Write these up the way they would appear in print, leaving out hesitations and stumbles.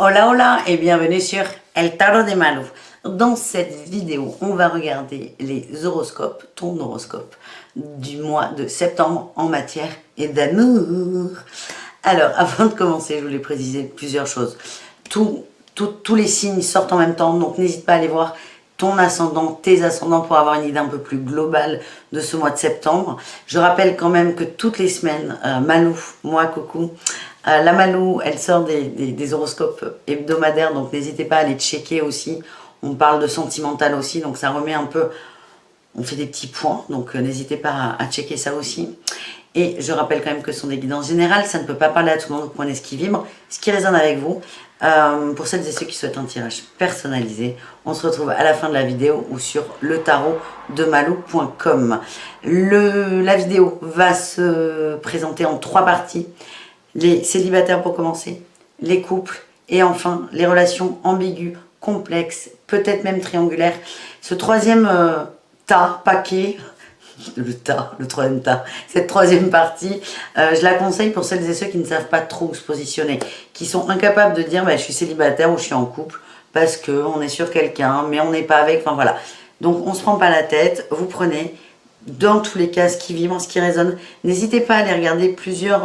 Hola hola et bienvenue sur El Tarot de Malou. Dans cette vidéo, on va regarder les horoscopes, ton horoscope du mois de septembre en matière et d'amour. Alors, avant de commencer, je voulais préciser plusieurs choses. Tous les signes sortent en même temps, donc n'hésite pas à aller voir ton ascendant, tes ascendants pour avoir une idée un peu plus globale de ce mois de septembre. Je rappelle quand même que toutes les semaines, Malou, moi, coucou, la Malou, elle sort des horoscopes hebdomadaires, donc n'hésitez pas à aller checker aussi. On parle de sentimental aussi, donc ça remet un peu, on fait des petits points, donc n'hésitez pas à checker ça aussi. Et je rappelle quand même que ce sont des guidances générales, ça ne peut pas parler à tout le monde, vous prenez ce qui vibre, ce qui résonne avec vous. Pour celles et ceux qui souhaitent un tirage personnalisé, on se retrouve à la fin de la vidéo ou sur le tarot de malou.com. La vidéo va se présenter en 3 parties. Les célibataires pour commencer, les couples et enfin les relations ambiguës, complexes, peut-être même triangulaires. Ce troisième paquet, le troisième tas, cette troisième partie, je la conseille pour celles et ceux qui ne savent pas trop où se positionner, qui sont incapables de dire je suis célibataire ou je suis en couple parce qu'on est sur quelqu'un mais on n'est pas avec, enfin voilà. Donc on ne se prend pas la tête, vous prenez dans tous les cas ce qui vibre, ce qui résonne. N'hésitez pas à aller regarder plusieurs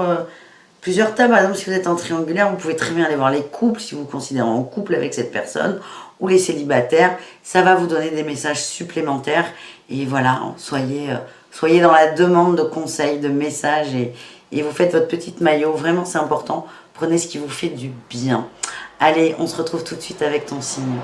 tas. Par exemple, si vous êtes en triangulaire, vous pouvez très bien aller voir les couples, si vous vous considérez en couple avec cette personne, ou les célibataires. Ça va vous donner des messages supplémentaires. Et voilà, soyez dans la demande de conseils, de messages, et vous faites votre petite maillot. Vraiment, c'est important. Prenez ce qui vous fait du bien. Allez, on se retrouve tout de suite avec ton signe.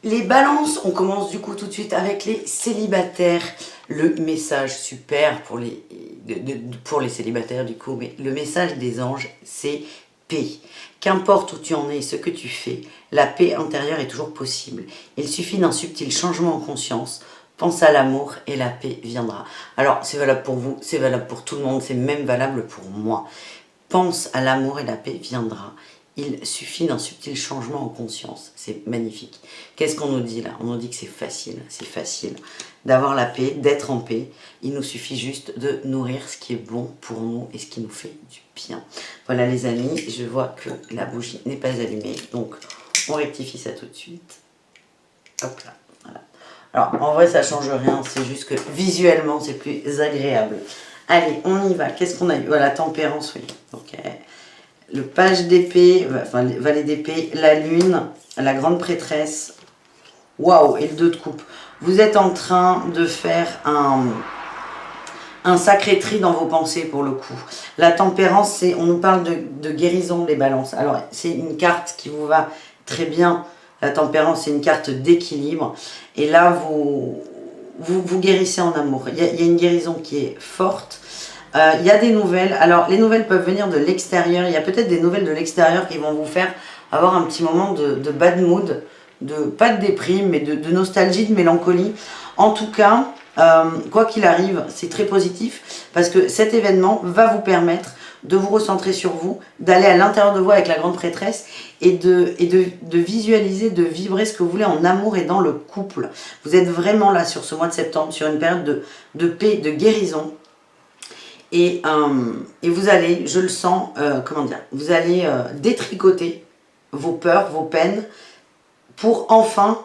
Les balances, on commence du coup tout de suite avec les célibataires. Le message super pour les célibataires du coup, mais le message des anges, c'est paix. Qu'importe où tu en es, ce que tu fais, la paix intérieure est toujours possible. Il suffit d'un subtil changement en conscience. Pense à l'amour et la paix viendra. Alors, c'est valable pour vous, c'est valable pour tout le monde, c'est même valable pour moi. Pense à l'amour et la paix viendra. Il suffit d'un subtil changement en conscience. C'est magnifique. Qu'est-ce qu'on nous dit là? On nous dit que c'est facile d'avoir la paix, d'être en paix. Il nous suffit juste de nourrir ce qui est bon pour nous et ce qui nous fait du bien. Voilà les amis, je vois que la bougie n'est pas allumée. Donc, on rectifie ça tout de suite. Hop là, voilà. Alors, en vrai, ça ne change rien. C'est juste que visuellement, c'est plus agréable. Allez, on y va. Qu'est-ce qu'on a eu? Voilà, tempérance, oui. Ok. Le page d'épée, enfin le valet d'épée, la lune, la grande prêtresse, waouh, et le 2 de coupe. Vous êtes en train de faire un sacré tri dans vos pensées pour le coup. La tempérance, on nous parle de guérison des balances. Alors c'est une carte qui vous va très bien. La tempérance, c'est une carte d'équilibre. Et là, vous guérissez en amour. Il y a une guérison qui est forte. Il y a des nouvelles. Alors, les nouvelles peuvent venir de l'extérieur. Il y a peut-être des nouvelles de l'extérieur qui vont vous faire avoir un petit moment de bad mood, pas de déprime, mais de nostalgie, de mélancolie. En tout cas, quoi qu'il arrive, c'est très positif parce que cet événement va vous permettre de vous recentrer sur vous, d'aller à l'intérieur de vous avec la grande prêtresse et de visualiser, de vibrer ce que vous voulez en amour et dans le couple. Vous êtes vraiment là sur ce mois de septembre, sur une période de paix, de guérison. Et vous allez, je le sens, vous allez détricoter vos peurs, vos peines, pour enfin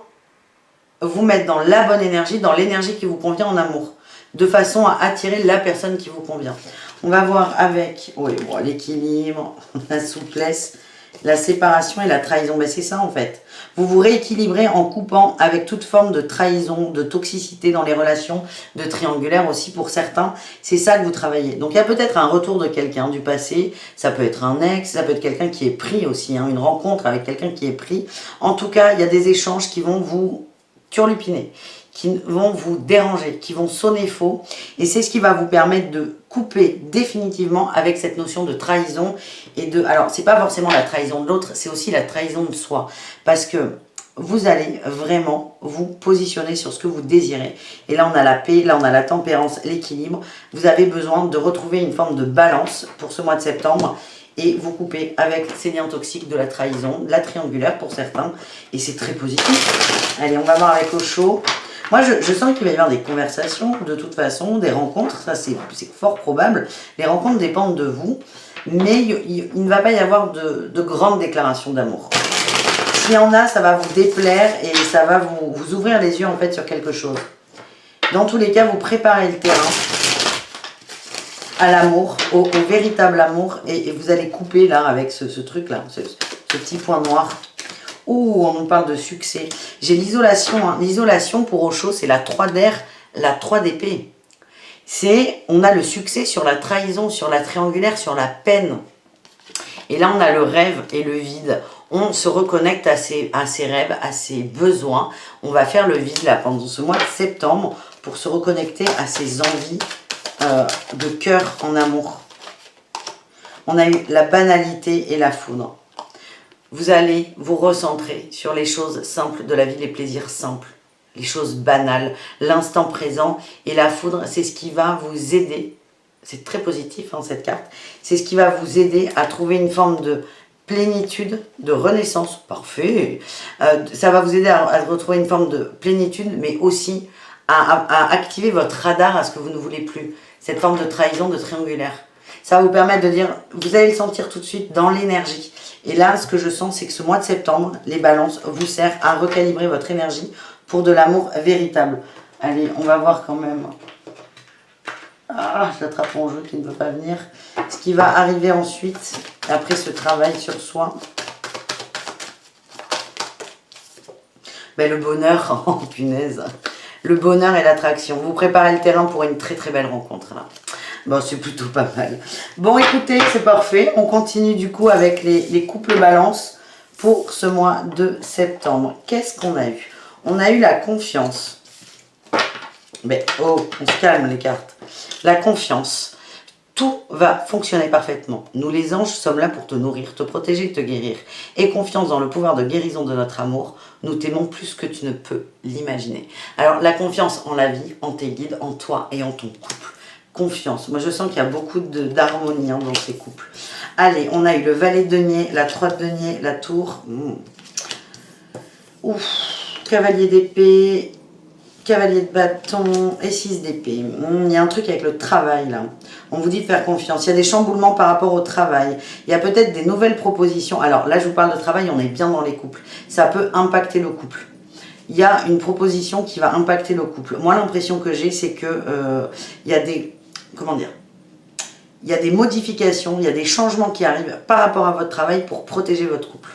vous mettre dans la bonne énergie, dans l'énergie qui vous convient en amour, de façon à attirer la personne qui vous convient. On va voir avec l'équilibre, la souplesse, la séparation et la trahison. Ben, c'est ça en fait. Vous vous rééquilibrez en coupant avec toute forme de trahison, de toxicité dans les relations, de triangulaire aussi pour certains. C'est ça que vous travaillez. Donc il y a peut-être un retour de quelqu'un du passé. Ça peut être un ex, ça peut être quelqu'un qui est pris aussi, une rencontre avec quelqu'un qui est pris. En tout cas, il y a des échanges qui vont vous turlupiner, qui vont vous déranger, qui vont sonner faux. Et c'est ce qui va vous permettre de couper définitivement avec cette notion de trahison. Alors, c'est pas forcément la trahison de l'autre, c'est aussi la trahison de soi. Parce que vous allez vraiment vous positionner sur ce que vous désirez. Et là, on a la paix, là, on a la tempérance, l'équilibre. Vous avez besoin de retrouver une forme de balance pour ce mois de septembre. Et vous coupez avec ces liens toxiques de la trahison, de la triangulaire pour certains. Et c'est très positif. Allez, on va voir avec Osho. Moi, je sens qu'il va y avoir des conversations, de toute façon, des rencontres. Ça, c'est fort probable. Les rencontres dépendent de vous. Mais il ne va pas y avoir de grandes déclarations d'amour. s'il y en a, ça va vous déplaire et ça va vous ouvrir les yeux en fait sur quelque chose. Dans tous les cas, vous préparez le terrain à l'amour, au véritable amour. Et vous allez couper là avec ce truc-là, ce petit point noir. Ouh, on nous parle de succès. J'ai l'isolation. Hein. L'isolation pour Osho, c'est la 3 d'air, la 3 d'épée. On a le succès sur la trahison, sur la triangulaire, sur la peine. Et là, on a le rêve et le vide. On se reconnecte à ses rêves, à ses besoins. On va faire le vide là pendant ce mois de septembre pour se reconnecter à ses envies de cœur en amour. On a eu la banalité et la foudre. Vous allez vous recentrer sur les choses simples de la vie, les plaisirs simples, les choses banales, l'instant présent. Et la foudre, c'est ce qui va vous aider. C'est très positif hein, cette carte. C'est ce qui va vous aider à trouver une forme de plénitude, de renaissance. Parfait. Ça va vous aider à retrouver une forme de plénitude, mais aussi à activer votre radar à ce que vous ne voulez plus. Cette forme de trahison, de triangulaire. Ça va vous permettre de dire, vous allez le sentir tout de suite dans l'énergie. Et là, ce que je sens, c'est que ce mois de septembre, les balances, vous sert à recalibrer votre énergie pour de l'amour véritable. Allez, on va voir quand même. Ah, j'attrape mon jeu qui ne veut pas venir. Ce qui va arriver ensuite, après ce travail sur soi. Ben, le bonheur, oh punaise. Le bonheur et l'attraction. Vous préparez le terrain pour une très très belle rencontre là. Bon, c'est plutôt pas mal. Bon, écoutez, c'est parfait. On continue du coup avec les couples balance pour ce mois de septembre. Qu'est-ce qu'on a eu? On a eu la confiance. Mais oh, on se calme les cartes. La confiance. Tout va fonctionner parfaitement. Nous les anges sommes là pour te nourrir, te protéger, te guérir. Et confiance dans le pouvoir de guérison de notre amour. Nous t'aimons plus que tu ne peux l'imaginer. Alors la confiance en la vie, en tes guides, en toi et en ton couple. Confiance. Moi, je sens qu'il y a beaucoup d'harmonie hein, dans ces couples. Allez, on a eu le valet de denier, la 3 de denier, la tour. Ouf. Cavalier d'épée, cavalier de bâton et 6 d'épée. Il y a un truc avec le travail, là. On vous dit de faire confiance. Il y a des chamboulements par rapport au travail. Il y a peut-être des nouvelles propositions. Alors là, je vous parle de travail, on est bien dans les couples. Ça peut impacter le couple. Il y a une proposition qui va impacter le couple. Moi, l'impression que j'ai, c'est que il y a des... Comment dire? Il y a des modifications, il y a des changements qui arrivent par rapport à votre travail pour protéger votre couple.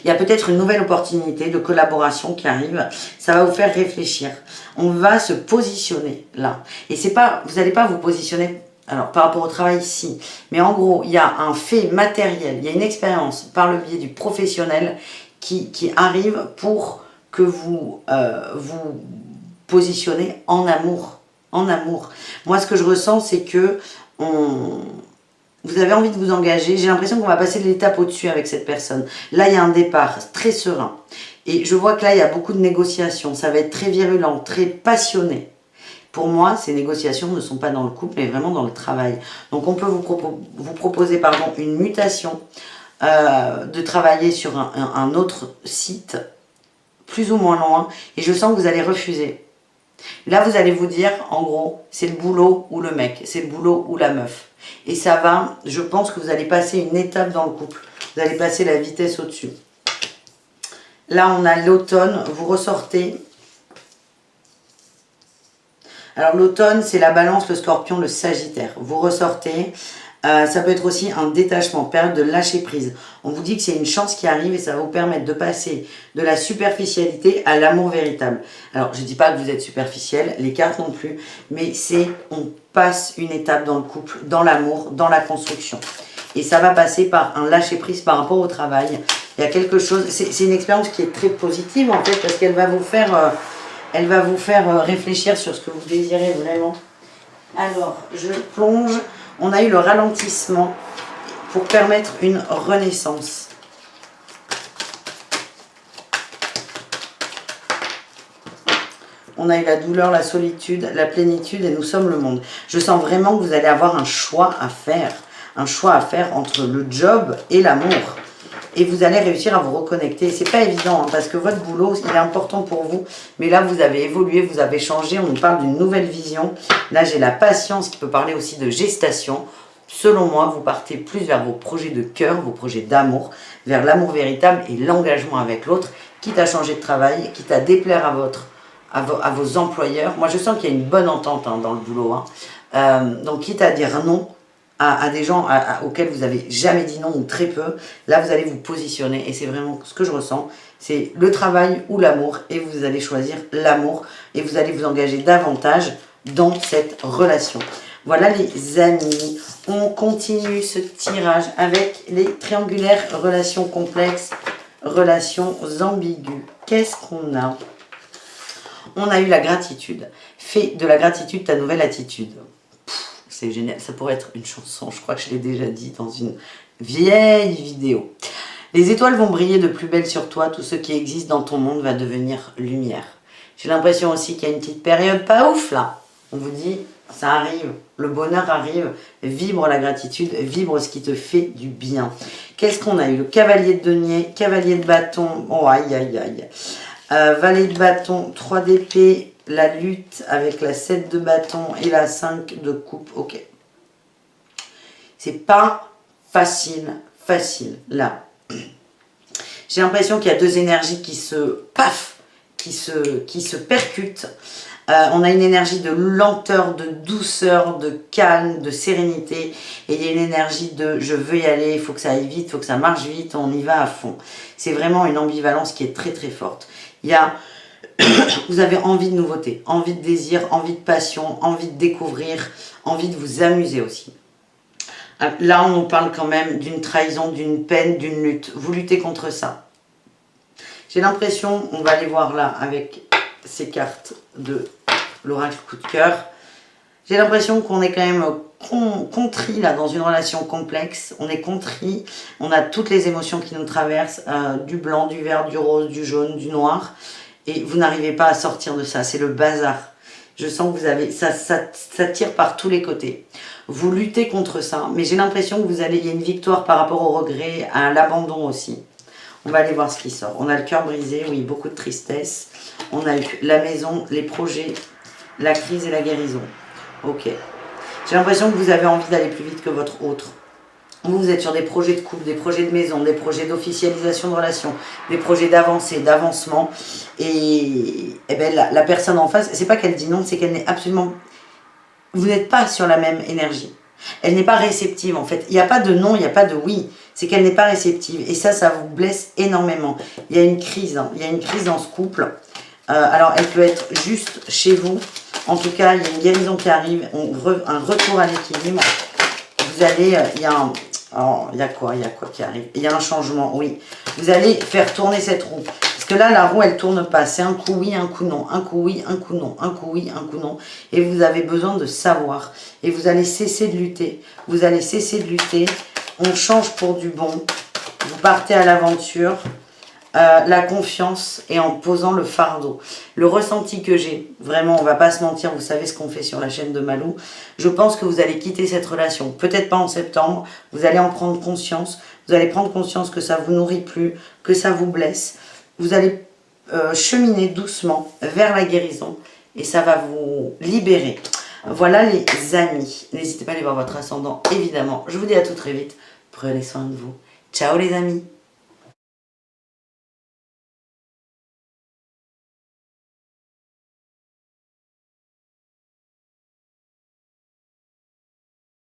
Il y a peut-être une nouvelle opportunité de collaboration qui arrive. Ça va vous faire réfléchir. On va se positionner là. Et c'est pas, vous n'allez pas vous positionner, alors par rapport au travail, si. Mais en gros, il y a un fait matériel, il y a une expérience par le biais du professionnel qui arrive pour que vous vous positionnez en amour. En amour. Moi, ce que je ressens, c'est que vous avez envie de vous engager. J'ai l'impression qu'on va passer de l'étape au-dessus avec cette personne. Là, il y a un départ très serein. Et je vois que là, il y a beaucoup de négociations. Ça va être très virulent, très passionné. Pour moi, ces négociations ne sont pas dans le couple, mais vraiment dans le travail. Donc, on peut vous proposer une mutation, de travailler sur un autre site, plus ou moins loin. Et je sens que vous allez refuser. Là, vous allez vous dire, en gros, c'est le boulot ou le mec, c'est le boulot ou la meuf. Et ça va, je pense que vous allez passer une étape dans le couple. Vous allez passer la vitesse au-dessus. Là, on a l'automne, vous ressortez. Alors, l'automne, c'est la balance, le scorpion, le sagittaire. Vous ressortez. Ça peut être aussi un détachement, période de lâcher prise. On vous dit que c'est une chance qui arrive et ça va vous permettre de passer de la superficialité à l'amour véritable. Alors, je ne dis pas que vous êtes superficiel, les cartes non plus, mais on passe une étape dans le couple, dans l'amour, dans la construction. Et ça va passer par un lâcher prise par rapport au travail. Il y a quelque chose, c'est une expérience qui est très positive en fait, parce qu'elle va vous faire, réfléchir sur ce que vous désirez vraiment. Alors, je plonge. On a eu le ralentissement pour permettre une renaissance. On a eu la douleur, la solitude, la plénitude et nous sommes le monde. Je sens vraiment que vous allez avoir un choix à faire. Un choix à faire entre le job et l'amour. Et vous allez réussir à vous reconnecter. C'est pas évident, hein, parce que votre boulot, il est important pour vous. Mais là, vous avez évolué, vous avez changé. On nous parle d'une nouvelle vision. Là, j'ai la patience qui peut parler aussi de gestation. selon moi, vous partez plus vers vos projets de cœur, vos projets d'amour, vers l'amour véritable et l'engagement avec l'autre, quitte à changer de travail, quitte à déplaire à vos employeurs. Moi, je sens qu'il y a une bonne entente dans le boulot. Donc, quitte à dire non à des gens auxquels vous avez jamais dit non ou très peu, là, vous allez vous positionner et c'est vraiment ce que je ressens. C'est le travail ou l'amour et vous allez choisir l'amour et vous allez vous engager davantage dans cette relation. Voilà les amis, on continue ce tirage avec les triangulaires, relations complexes, relations ambiguës. Qu'est-ce qu'on a? On a eu la gratitude. Fais de la gratitude ta nouvelle attitude. C'est génial, ça pourrait être une chanson, je crois que je l'ai déjà dit dans une vieille vidéo. Les étoiles vont briller de plus belle sur toi, tout ce qui existe dans ton monde va devenir lumière. J'ai l'impression aussi qu'il y a une petite période pas ouf là. On vous dit, ça arrive, le bonheur arrive, vibre la gratitude, vibre ce qui te fait du bien. Qu'est-ce qu'on a eu? Le cavalier de denier, cavalier de bâton, oh aïe aïe aïe. Valet de bâton, 3 d'épée, la lutte avec la 7 de bâton et la 5 de coupe. Ok. C'est pas facile là. J'ai l'impression qu'il y a deux énergies qui se percutent. On a une énergie de lenteur, de douceur, de calme, de sérénité. Et il y a une énergie de je veux y aller, il faut que ça aille vite, il faut que ça marche vite, on y va à fond. C'est vraiment une ambivalence qui est très très forte. Il y a, vous avez envie de nouveauté, envie de désir, envie de passion, envie de découvrir, envie de vous amuser aussi. Là, on nous parle quand même d'une trahison, d'une peine, d'une lutte. Vous luttez contre ça. J'ai l'impression, on va aller voir là avec ces cartes de l'oracle coup de cœur. J'ai l'impression qu'on est quand même contrit là dans une relation complexe. On est contrit, on a toutes les émotions qui nous traversent, du blanc, du vert, du rose, du jaune, du noir. Et vous n'arrivez pas à sortir de ça, c'est le bazar. Je sens que vous avez, ça tire par tous les côtés. Vous luttez contre ça, mais j'ai l'impression que il y a une victoire par rapport au regret, à l'abandon aussi. On va aller voir ce qui sort. On a le cœur brisé, oui, beaucoup de tristesse. On a eu la maison, les projets, la crise et la guérison. Ok. J'ai l'impression que vous avez envie d'aller plus vite que votre autre. Vous êtes sur des projets de couple, des projets de maison, des projets d'officialisation de relation, des projets d'avancée, d'avancement. Et ben, la personne en face, c'est pas qu'elle dit non, c'est qu'elle n'est absolument... Vous n'êtes pas sur la même énergie. Elle n'est pas réceptive en fait. Il n'y a pas de non, il n'y a pas de oui. C'est qu'elle n'est pas réceptive. Et ça vous blesse énormément. Il y a une crise. Il y a une crise dans ce couple. Alors elle peut être juste chez vous. En tout cas, il y a une guérison qui arrive. Un retour à l'équilibre. Vous allez... il y a quoi qui arrive? Il y a un changement, oui. Vous allez faire tourner cette roue. Parce que là, la roue, elle tourne pas. C'est un coup oui, un coup non. Un coup oui, un coup non. Un coup oui, un coup non. Et vous avez besoin de savoir. Et vous allez cesser de lutter. Vous allez cesser de lutter. On change pour du bon. Vous partez à l'aventure. La confiance et en posant le fardeau. Le ressenti que j'ai, vraiment, on va pas se mentir, vous savez ce qu'on fait sur la chaîne de Malou. Je pense que vous allez quitter cette relation. Peut-être pas en septembre. Vous allez en prendre conscience. Vous allez prendre conscience que ça vous nourrit plus, que ça vous blesse. Vous allez cheminer doucement vers la guérison et ça va vous libérer. Voilà les amis. N'hésitez pas à aller voir votre ascendant, évidemment. Je vous dis à tout très vite. Prenez soin de vous. Ciao les amis.